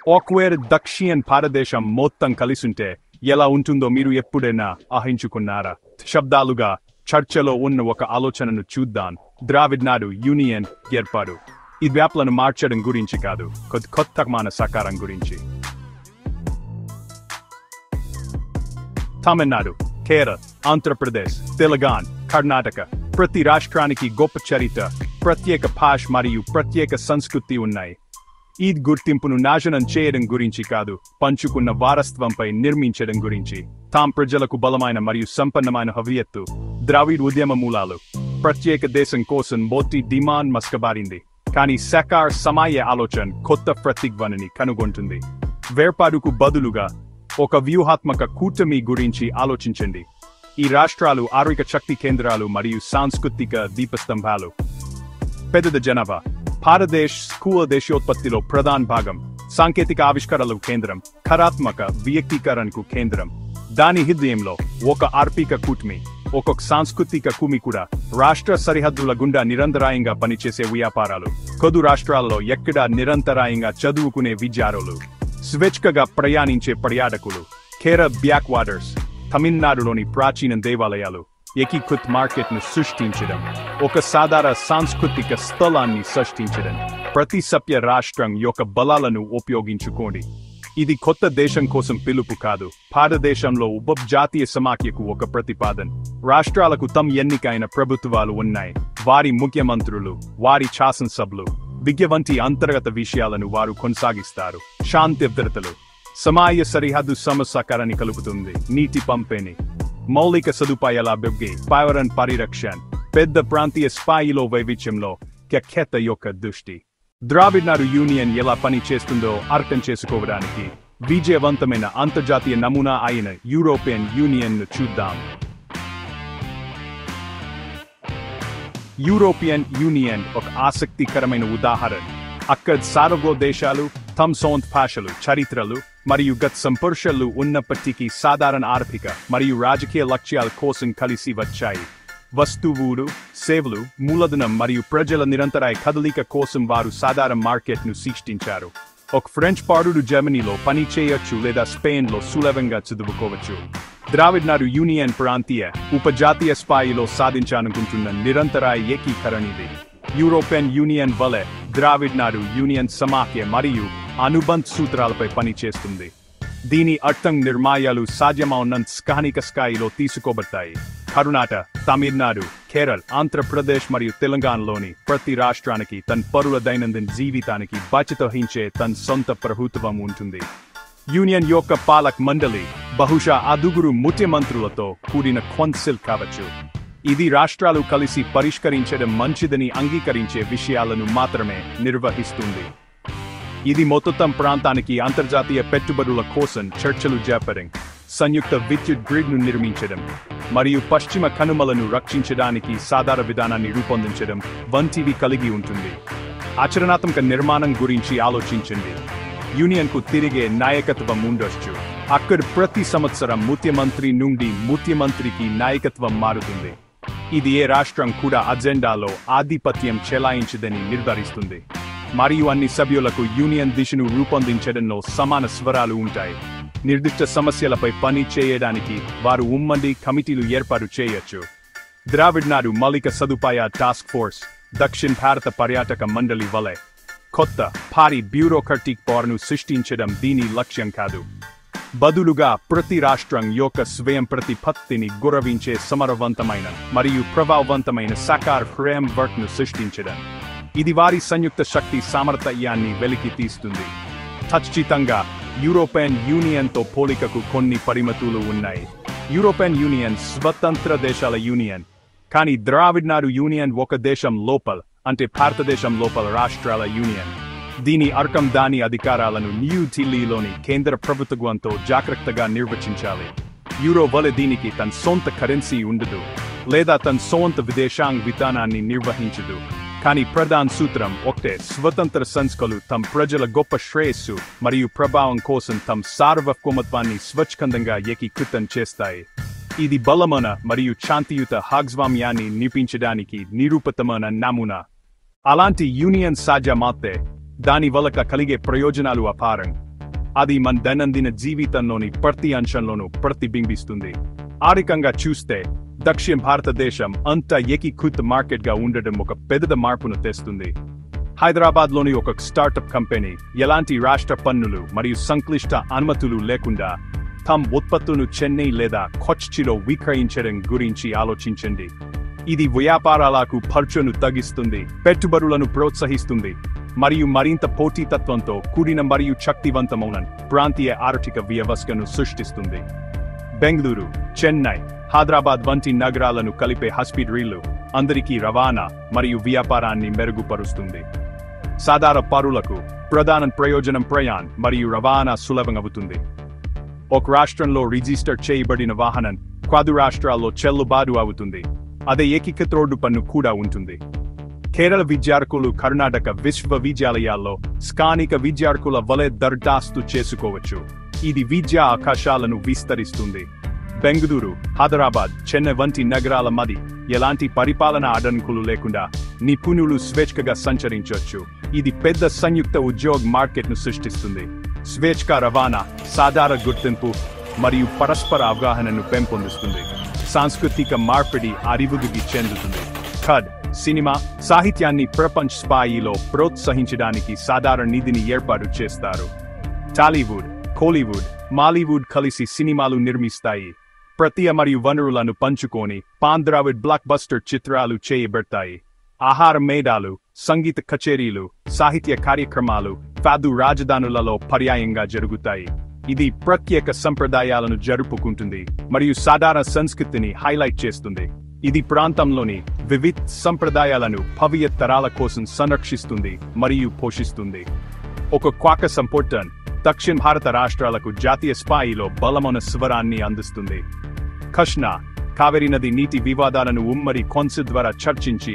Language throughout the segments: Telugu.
ఒకవేళ దక్షిణ భారతదేశం మొత్తం కలిసుంటే ఎలా ఉంటుందో మీరు ఎప్పుడైనా ఊహించుకున్నారా? శబ్దాలుగా చర్చలో ఉన్న ఒక ఆలోచనను చూద్దాం. ద్రావిడ్ నాడు యూనియన్ ఏర్పాటు. ఈ వ్యాప్లను మార్చడం గురించి కాదు, కొత్తమైన సకారం గురించి. తమిళనాడు, కేరళ, ఆంధ్రప్రదేశ్, తెలంగాణ, కర్ణాటక ప్రతి రాష్ట్రానికి గొప్ప చరిత్ర, ప్రత్యేక భాష మరియు ప్రత్యేక సంస్కృతి ఉన్నాయి. ఈ గుర్తింపును నాశనం చేయడం గురించి కాదు, పంచుకున్న వారసత్వంపై నిర్మించడం గురించి. ప్రజలకు బలమైన మరియు సంపన్నమైన హవియత్తు. ద్రావిడ్ ఉద్యమ మూలాలు. ప్రత్యేక దేశం కోసం మొదటి డిమాండ్ మస్కబారింది, కానీ సకార్ సమయ ఆలోచన కొత్త ప్రతిజ్ఞని కనుగొంటుంది. వేర్పాటుకు బదులుగా ఒక వ్యూహాత్మక కూటమి గురించి ఆలోచించండి. ఈ రాష్ట్రాలు ఆర్థిక శక్తి కేంద్రాలు మరియు సాంస్కృతిక దీపస్తంభాలు. పెద్ద జనాభా. భారతదేశ్ స్కూల్ దేశోత్పత్తిలో ప్రధాన భాగం. సాంకేతిక ఆవిష్కరణలకు కేంద్రం. కళాత్మక వ్యక్తీకరణకు కేంద్రం. దాని హృదయంలో ఒక ఆర్థిక కూటమి, ఒక సాంస్కృతిక కూటమి కూడా. రాష్ట్ర సరిహద్దుల గుండా నిరంతరాయంగా పనిచేసే వ్యాపారాలు. కొద్ది రాష్ట్రాల్లో ఎక్కడా నిరంతరాయంగా చదువుకునే విద్యార్థులు. స్వేచ్ఛగా ప్రయాణించే పర్యాటకులు. Kerala back waters. తమిళనాడులోని ప్రాచీన దేవాలయాలు. ఏకీకృత మార్కెట్ను సృష్టించడం. ఒక సాధారణ సాంస్కృతిక స్థలాన్ని సృష్టించడం. ప్రతి సభ్య రాష్ట్రం యొక్క బలాలను ఉపయోగించుకోండి. ఇది కొత్త దేశం కోసం పిలుపు కాదు, భారతదేశంలో ఉపజాతీయ సమాఖ్యకు ఒక ప్రతిపాదన. రాష్ట్రాలకు తమ ఎన్నికైన ప్రభుత్వాలు ఉన్నాయి. వారి ముఖ్యమంత్రులు, వారి శాసనసభలు, విద్య వంటి అంతర్గత విషయాలను వారు కొనసాగిస్తారు. శాంతి భద్రతలు. సమాయ సరిహద్దు సమస్యకరాన్ని కలుపుతుంది. నీటి పంపిణీ, మౌలిక సదుపాయాల అభివృద్ధి, పర్యావరణ పరిరక్షణ, పెద్ద ప్రాంతీయ స్థాయిలో వైవిధ్యంలో ఖ్యాత యొక్క దృష్టి. ద్రావిడ్ నాడు యూనియన్ ఎలా పని చేస్తుందో అర్థం చేసుకోవడానికి విజయవంతమైన అంతర్జాతీయ నమూనా అయిన యూరోపియన్ యూనియన్ ను చూద్దాం. యూరోపియన్ యూనియన్ ఒక ఆసక్తికరమైన ఉదాహరణ. అక్కడ సార్వభౌమ దేశాలు తమ సొంత భాషలు, చరిత్రలు మరియు గత సంపర్కాలు ఉన్నప్పటికీ సాధారణ ఆర్థిక మరియు రాజకీయ లక్ష్యాల కోసం కలిసి వచ్చాయి. వస్తువులు, సేవలు, మూలధనం మరియు ప్రజల నిరంతరాయ కదలిక కోసం వారు సాధారణ మార్కెట్ను సృష్టించారు. ఒక ఫ్రెంచ్ పౌరుడు జర్మనీలో పని చేయొచ్చు లేదా స్పెయిన్లో సులభంగా చదువుకోవచ్చు. ద్రావిడ్ నాడు యూనియన్ ప్రాంతీయ, ఉపజాతీయ స్థాయిలో సాధించాలనుకుంటున్న నిరంతరాయ ఏకీకరణ ఇది. యూరోపియన్ యూనియన్ వలె ద్రావిడ్ నాడు యూనియన్ సమాఖ్య మరియు అనుబంధ సూత్రాలపై పనిచేస్తుంది. దీని అర్థం నిర్మాయాలు సాధ్యమవునంత స్థానిక స్థాయిలో తీసుకోబడతాయి. కర్ణాటక, తమిళనాడు, కేరళ, ఆంధ్రప్రదేశ్ మరియు తెలంగాణలోని ప్రతి రాష్ట్రానికి తన పౌరుల దైనందిన జీవితానికి బాధ్యత వహించే తన సొంత ప్రభుత్వం ఉంటుంది. యూనియన్ యొక్క పాలక మండలి బహుశా ఆరుగురు ముఖ్యమంత్రులతో కూడిన కౌన్సిల్ కావచ్చు. ఇది రాష్ట్రాలు కలిసి పరిష్కరించడం మంచిదని అంగీకరించే విషయాలను మాత్రమే నిర్వహిస్తుంది. ఇది మొత్తం ప్రాంతానికి అంతర్జాతీయ పెట్టుబడుల కోసం చర్చలు జరపడం, సంయుక్త విద్యుత్ గ్రిడ్ను నిర్మించడం మరియు పశ్చిమ కనుమలను రక్షించడానికి సాధారణ విధానాన్ని రూపొందించడం వంటివి కలిగి ఉంటుంది. ఆచరణాత్మక నిర్మాణం గురించి ఆలోచించండి. యూనియన్కు తిరిగే నాయకత్వం ఉండొచ్చు. అక్కడ ప్రతి సంవత్సరం ముఖ్యమంత్రి నుండి ముఖ్యమంత్రికి నాయకత్వం మారుతుంది. ఇది ఏ రాష్ట్రం కూడా అజెండాలో ఆధిపత్యం చెలాయించదని నిర్ధారిస్తుంది. మరియు అన్ని సభ్యులకు యూనియన్ దిశను రూపొందించడంలో సమాన స్వరాలు ఉంటాయి. నిర్దిష్ట సమస్యలపై పని చేయడానికి వారు ఉమ్మడి కమిటీలు ఏర్పాటు చేయొచ్చు. ద్రావిడ్ నాడు మౌలిక సదుపాయ టాస్క్ ఫోర్స్, దక్షిణ భారత పర్యాటక మండలి వలె కొత్త భారీ బ్యూరోక్రటిక్ పవర్ను సృష్టించడం దీని లక్ష్యం కాదు. బదులుగా ప్రతి రాష్ట్రం యొక్క స్వయం ప్రతిపత్తిని గౌరవించే సమర్థవంతమైన మరియు ప్రభావవంతమైన సకార్ ఫ్రేమ్వర్క్ ను సృష్టించడం. ఇది వారి సంయుక్త శక్తి సామర్థ్యాన్ని వెలికి తీస్తుంది. ఖచ్చితంగా యూరోపియన్ యూనియన్తో పోలికకు కొన్ని పరిమితులు ఉన్నాయి. యూరోపియన్ యూనియన్ స్వతంత్ర దేశాల యూనియన్, కానీ ద్రావిడ్ నాడు యూనియన్ ఒక దేశం లోపల, అంటే భారతదేశం లోపల రాష్ట్రాల యూనియన్. దీని అర్థం దాని అధికారాలను న్యూఢిల్లీలోని కేంద్ర ప్రభుత్వంతో జాగ్రత్తగా నిర్వచించాలి. యూరో వలె దీనికి తన సొంత కరెన్సీ ఉండదు లేదా తన సొంత విదేశాంగ విధానాన్ని నిర్వహించదు. కానీ ప్రధాన సూత్రం ఒకటే: స్వతంత్ర సంస్థలు తమ ప్రజల గొప్ప శ్రేయస్సు మరియు ప్రభావం కోసం తమ సార్వభౌమత్వాన్ని స్వచ్ఛందంగా ఏకీకృతం చేస్తాయి. ఇది బలమైన మరియు శాంతియుత భాగస్వామ్యాన్ని నిరూపించడానికి నిరూపితమైన నమూనా. అలాంటి యూనియన్ సాధ్యమైతే దాని వల్ల కలిగే ప్రయోజనాలు అపారం. అది మన దైనందిన జీవితంలోని ప్రతి అంశంలోనూ ప్రతిబింబిస్తుంది. ఆర్థికంగా చూస్తే దక్షిణ భారతదేశం అంతా ఏకీకృత మార్కెట్గా ఉండడం ఒక పెద్ద మార్పును తెస్తుంది. హైదరాబాద్లోని ఒక స్టార్టప్ కంపెనీ ఎలాంటి రాష్ట్ర పన్నులు మరియు సంక్లిష్ట అనుమతులు లేకుండా తమ ఉత్పత్తులను చెన్నై లేదా కొచ్చిలో విక్రయించడం గురించి ఆలోచించండి. ఇది వ్యాపారాలకు ఖర్చును తగ్గిస్తుంది, పెట్టుబడులను ప్రోత్సహిస్తుంది మరియు మరింత పోటీతత్వంతో కూడిన మరియు శక్తివంతమైన ప్రాంతీయ ఆర్థిక వ్యవస్థను సృష్టిస్తుంది. బెంగళూరు, చెన్నై, హైదరాబాద్ వంటి నగరాలను కలిపే హైస్పీడ్ రైళ్లు అందరికీ రవాణా మరియు వ్యాపారాన్ని మెరుగుపరుస్తుంది. సాధారణ పౌరులకు ప్రధాన ప్రయోజనం ప్రయాణం మరియు రవాణా సులభమవుతుంది. ఒక రాష్ట్రంలో రిజిస్టర్ చేయబడిన వాహనం కాదు రాష్ట్రాల్లో చెల్లుబాటు అవుతుంది. అదే ఏకీకృత రోడ్డు పన్ను కూడా ఉంటుంది. కేరళ విద్యార్థులు కర్ణాటక విశ్వవిద్యాలయాల్లో స్థానిక విద్యార్థుల వలె దరఖాస్తు చేసుకోవచ్చు. ఇది విద్యా అవకాశాలను విస్తరిస్తుంది. బెంగళూరు, హైదరాబాద్, చెన్నై వంటి నగరాల మధ్య ఎలాంటి పరిపాలనా అడ్డంకులు లేకుండా నిపుణులు స్వేచ్ఛగా సంచరించవచ్చు. ఇది పెద్ద సంయుక్త ఉద్యోగ మార్కెట్ను సృష్టిస్తుంది. స్వేచ్ఛ రవాణా, సాధారణ గుర్తింపు మరియు పరస్పర అవగాహనను పెంపొందిస్తుంది. సాంస్కృతిక మార్పిడి అభివృద్ధి చెందుతుంది. కథ, సినిమా, సాహిత్యాన్ని ప్రపంచ స్థాయిలో ప్రోత్సహించడానికి సాధారణ నిధిని ఏర్పాటు చేస్తారు. టాలీవుడ్, కోలీవుడ్, మాలీవుడ్ కలిసి సినిమాలు నిర్మిస్తాయి. ప్రత్యయ మరియు వనరులను పంచుకొని పాంద్రావిడ్ బ్లాక్ బస్టర్ చిత్రాలు చేయబడతాయి. ఆహార మేళాలు, సంగీత కచేరీలు, సాహిత్య కార్యక్రమాలు ఫాదు రాజధానులలో పర్యాయంగా జరుగుతాయి. ఇది ప్రత్యేక సంప్రదాయాలను జరుపుకుంటుంది మరియు సాధారణ సంస్కృతిని హైలైట్ చేస్తుంది. ఇది ప్రాంతంలోని వివిధ సంప్రదాయాలను భవిష్యత్ తరాల కోసం సంరక్షిస్తుంది మరియు పోషిస్తుంది. ఒక క్వాక సంపూర్ణ దక్షిణ భారత రాష్ట్రాలకు జాతీయ స్థాయిలో బలమైన స్వరాన్ని అందిస్తుంది. కృష్ణా, కావేరీ నది నీటి వివాదాలను ఉమ్మడి కౌన్సిల్ ద్వారా చర్చించి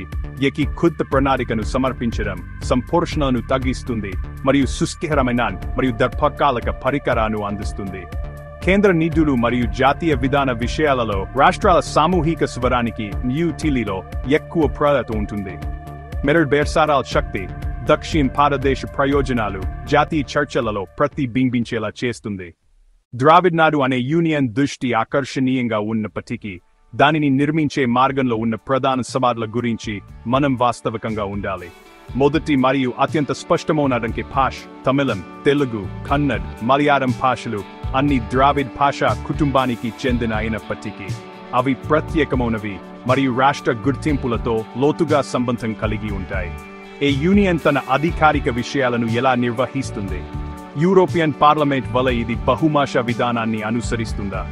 ఏకీకృత ప్రణాళికను సమర్పించడం సంపోషణను తగ్గిస్తుంది మరియు సుస్థిరమైన మరియు దీర్ఘకాలిక పరికరాలను అందిస్తుంది. కేంద్ర నిధులు మరియు జాతీయ విధాన విషయాలలో రాష్ట్రాల సామూహిక స్వరానికి న్యూఢిల్లీలో ఎక్కువ ప్రాధాన్యత ఉంటుంది. మెరుగు బేర్సారాల శక్తి దక్షిణ భారతదేశ ప్రయోజనాలు జాతీయ చర్చలలో ప్రతిబింబించేలా చేస్తుంది. ద్రావిడ్ నాడు అనే యూనియన్ దృష్టి ఆకర్షణీయంగా ఉన్నప్పటికీ దానిని నిర్మించే మార్గంలో ఉన్న ప్రధాన సవాళ్ల గురించి మనం వాస్తవికంగా ఉండాలి. మొదటి మరియు అత్యంత స్పష్టమైనటువంటి భాష తమిళం, తెలుగు, కన్నడ, మలయాళం భాషలు అన్ని ద్రావిడ్ భాషా కుటుంబానికి చెందిన అయినప్పటికీ అవి ప్రత్యేకమైనవి మరియు రాష్ట్ర గుర్తింపులతో లోతుగా సంబంధం కలిగి ఉంటాయి. ఈ యూనియన్ తన అధికారిక విషయాలను ఎలా నిర్వహిస్తుంది? యూరోపియన్ పార్లమెంట్ వల్ల ఇది బహుభాషా విధానాన్ని అనుసరిస్తుందా?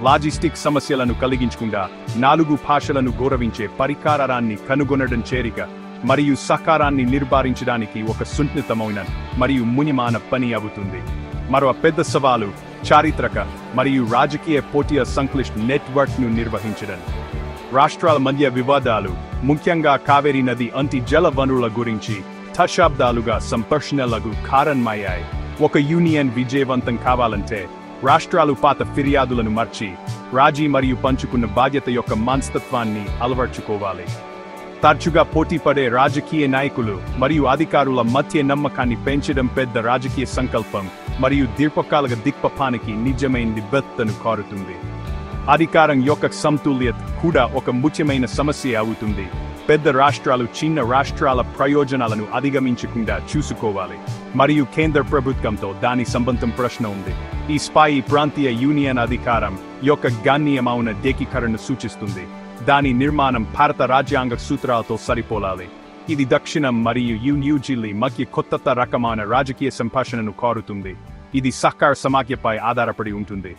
లాజిస్టిక్ సమస్యలను కలిగించకుండా 4 భాషలను గౌరవించే పరికరాన్ని కనుగొనడం చేరిక మరియు సహకారాన్ని నిర్ధారించడానికి ఒక సున్నితమైన మరియు ముఖ్యమైన పని అవుతుంది. మరో పెద్ద సవాలు చారిత్రక మరియు రాజకీయ పోటీల సంక్లిష్ట నెట్వర్క్ను నిర్వహించడం. రాష్ట్రాల మధ్య వివాదాలు, ముఖ్యంగా కావేరీ నది అంటి జల వనరుల గురించి దశాబ్దాలుగా సంఘర్షణలకు కారణమయ్యాయి. ఒక యూనియన్ విజయవంతం కావాలంటే రాష్ట్రాలు పాత ఫిర్యాదులను మార్చి రాజీ మరియు పంచుకున్న బాధ్యత యొక్క మనస్తత్వాన్ని అలవర్చుకోవాలి. తరచుగా పోటీపడే రాజకీయ నాయకులు మరియు అధికారుల మధ్య నమ్మకాన్ని పెంచడం పెద్ద రాజకీయ సంకల్పం మరియు దీర్ఘకాలిక దిక్పథానికి నిజమైన నిబద్ధతను కోరుతుంది. అధికారం యొక్క సమతుల్యత కూడా ఒక ముఖ్యమైన సమస్య అవుతుంది. పెద్ద రాష్ట్రాలు చిన్న రాష్ట్రాల ప్రయోజనాలను అధిగమించకుండా చూసుకోవాలి మరియు కేంద్ర ప్రభుత్వంతో దాని సంబంధం ప్రశ్న ఉంది. ఈ స్థాయి ప్రాంతీయ యూనియన్ అధికారం యొక్క గణనీయమైన ఏకీకరణను సూచిస్తుంది. దాని నిర్మాణం భారత రాజ్యాంగ సూత్రాలతో సరిపోలాలి. ఇది దక్షిణం మరియు న్యూఢిల్లీ మధ్య కొత్త రకమైన రాజకీయ సంభాషణను కోరుతుంది. ఇది సహకార సమాఖ్యపై ఆధారపడి ఉంటుంది.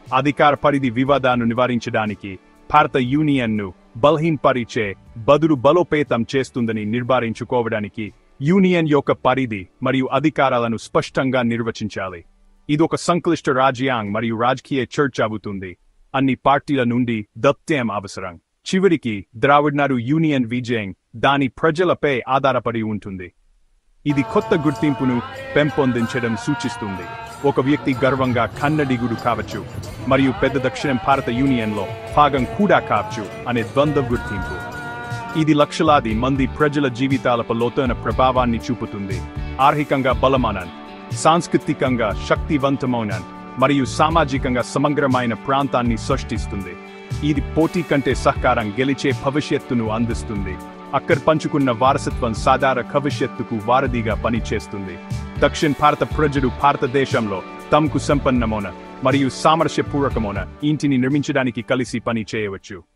అధికార పరిధి వివాదాన్ని నివారించడానికి భారత యూనియన్ను బలహీనపరిచే బదులు బలోపేతం చేస్తుందని నిర్ధారించుకోవడానికి యూనియన్ యొక్క పరిధి మరియు అధికారాలను స్పష్టంగా నిర్వచించాలి. ఇది ఒక సంక్లిష్ట రాజ్యాంగం మరియు రాజకీయ చర్చ అవుతుంది. అన్ని పార్టీల నుండి దత్తేం అవసరం. చివరికి ద్రావిడ్ నాడు యూనియన్ విజయం దాని ప్రజలపై ఆధారపడి ఉంటుంది. ఇది కొత్త గుర్తింపును పెంపొందించడం సూచిస్తుంది. ఒక వ్యక్తి గర్వంగా కన్నడిగుడు కావచ్చు మరియు పెద్ద దక్షిణ భారత యూనియన్లో భాగం కూడా కావచ్చు అనే ద్వంద్వ గుర్తింపు. ఇది లక్షలాది మంది ప్రజల జీవితాలపై లోతైన ప్రభావాన్ని చూపుతుంది. ఆర్థికంగా బలమైన సాంస్కృతికంగా శక్తివంతమైన మరియు సామాజికంగా సమగ్రమైన ప్రాంతాన్ని సృష్టిస్తుంది. ఇది పోటీ కంటే సహకారం గెలిచే భవిష్యత్తును అందిస్తుంది. అక్కడ్ పంచుకున్న వారసత్వం సాధారణ భవిష్యత్తుకు వారధిగా పనిచేస్తుంది. దక్షిణ భారత ప్రజలు భారతదేశంలో తమకు సంపన్నమైన మరియు సామరస్యపూర్వకమైన ఇంటిని నిర్మించడానికి కలిసి పని చేయవచ్చు.